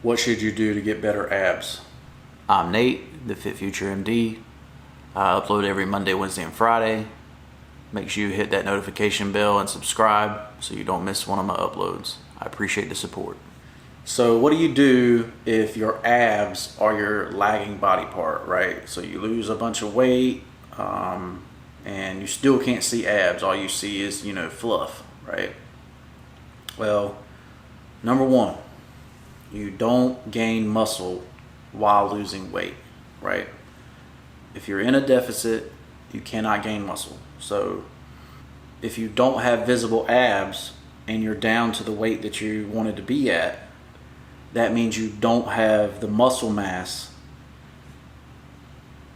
What should you do to get better abs? I'm Nate, the FitFutureMD. I upload every Monday, Wednesday, and Friday. Make sure you hit that notification bell and subscribe so you don't miss one of my uploads. I appreciate the support. So what do you do if your abs are your lagging body part, right? So you lose a bunch of weight and you still can't see abs. All you see is, fluff, right? Well, number one, you don't gain muscle while losing weight, right? If you're in a deficit, you cannot gain muscle. So if you don't have visible abs and you're down to the weight that you wanted to be at, that means you don't have the muscle mass,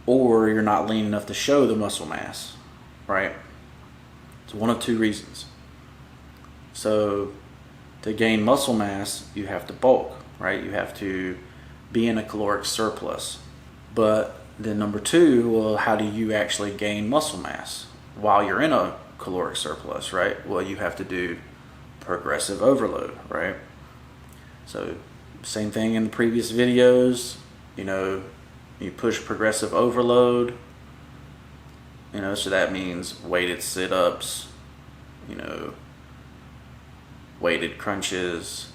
or you're not lean enough to show the muscle mass, right? It's one of two reasons. So to gain muscle mass, you have to bulk, right? You have to be in a caloric surplus. But then number two, well, how do you actually gain muscle mass while you're in a caloric surplus, right? Well, you have to do progressive overload, right? So same thing in the previous videos, you push progressive overload, so that means weighted sit-ups, weighted crunches,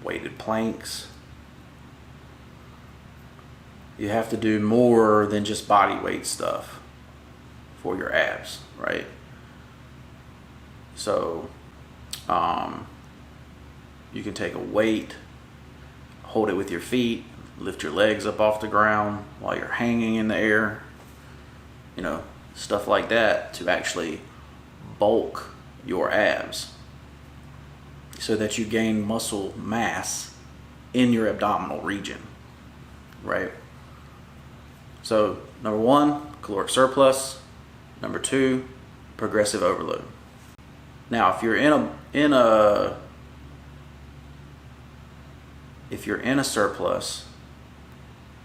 weighted planks. You have to do more than just body weight stuff for your abs, right? So you can take a weight, hold it with your feet, lift your legs up off the ground while you're hanging in the air, stuff like that to actually bulk your abs so that you gain muscle mass in your abdominal region, right? So number one, caloric surplus. Number two, progressive overload. Now, if you're in a surplus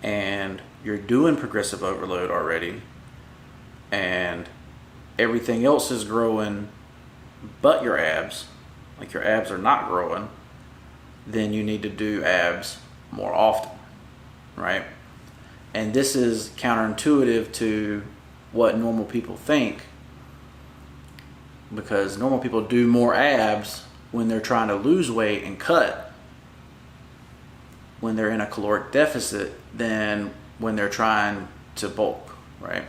and you're doing progressive overload already and everything else is growing but your abs, like your abs are not growing, then you need to do abs more often, right? And this is counterintuitive to what normal people think, because normal people do more abs when they're trying to lose weight and cut when they're in a caloric deficit than when they're trying to bulk, right?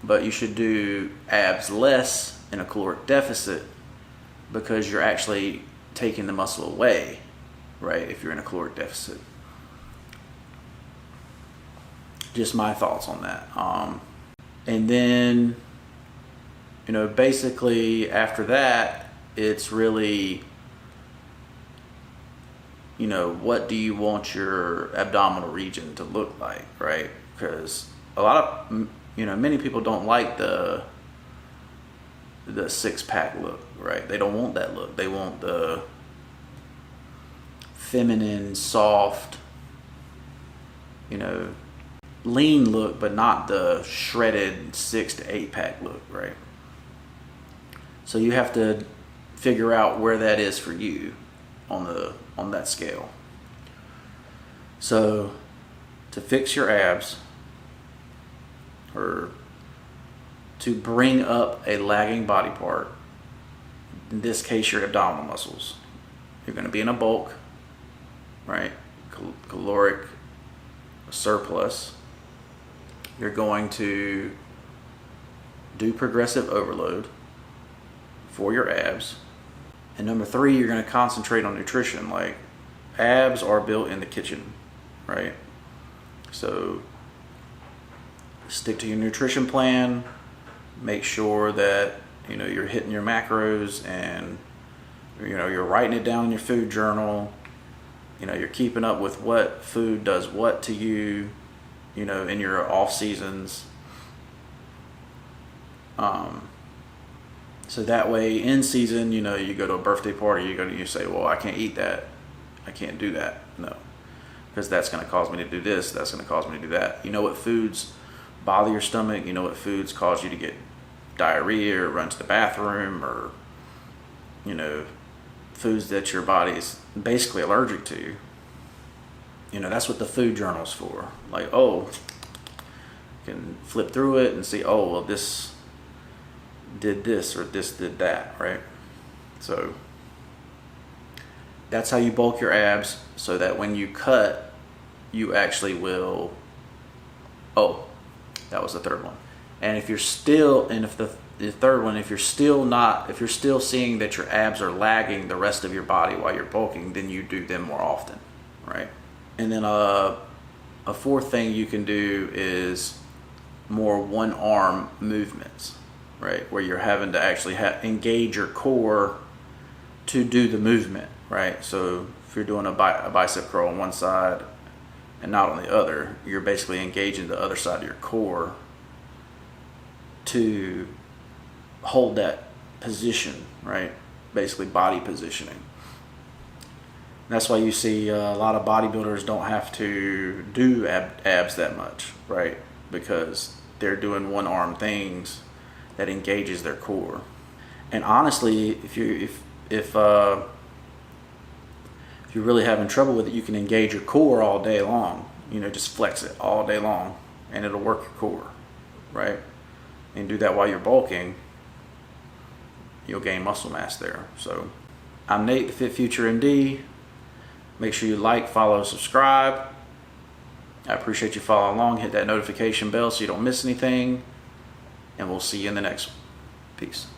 But you should do abs less in a caloric deficit because you're actually taking the muscle away, right? If you're in a caloric deficit. Just my thoughts on that. And then, basically after that, it's really, what do you want your abdominal region to look like, right? Because a lot of, many people don't like the six-pack look, right? They don't want that look. They want the feminine, soft, lean look, but not the shredded 6 to 8 pack look, right? So you have to figure out where that is for you on that scale. So to fix your abs, or to bring up a lagging body part, in this case your abdominal muscles, you're going to be in a bulk, right? Caloric surplus. You're going to do progressive overload for your abs. And number three, you're going to concentrate on nutrition. Like, abs are built in the kitchen, right? So stick to your nutrition plan. Make sure that you're hitting your macros, and you're writing it down in your food journal. You're keeping up with what food does what to you, in your off seasons. So that way in season, you go to a birthday party, you say, well, I can't eat that. I can't do that. No, because that's going to cause me to do this. That's going to cause me to do that. You know what foods bother your stomach? You know what foods cause you to get diarrhea or run to the bathroom, or foods that your body's basically allergic to. You know, that's what the food journal's for. Like, oh, you can flip through it and see, oh, well, this did this or this did that, right? So that's how you bulk your abs, so that when you cut, you actually will, oh, that was the third one. And if you're still, and if the third one, if you're still seeing that your abs are lagging the rest of your body while you're bulking, then you do them more often, right? And then a fourth thing you can do is more one arm movements, right? Where you're having to actually engage your core to do the movement, right? So if you're doing a bicep curl on one side and not on the other, you're basically engaging the other side of your core to hold that position, right? Basically body positioning. That's why you see a lot of bodybuilders don't have to do abs that much, right? Because they're doing one arm things that engages their core. And honestly, if you're really having trouble with it, you can engage your core all day long. You know, just flex it all day long, and it'll work your core, right? And do that while you're bulking. You'll gain muscle mass there. So, I'm Nate, the Fit Future MD. Make sure you like, follow, subscribe. I appreciate you following along. Hit that notification bell so you don't miss anything. And we'll see you in the next one. Peace.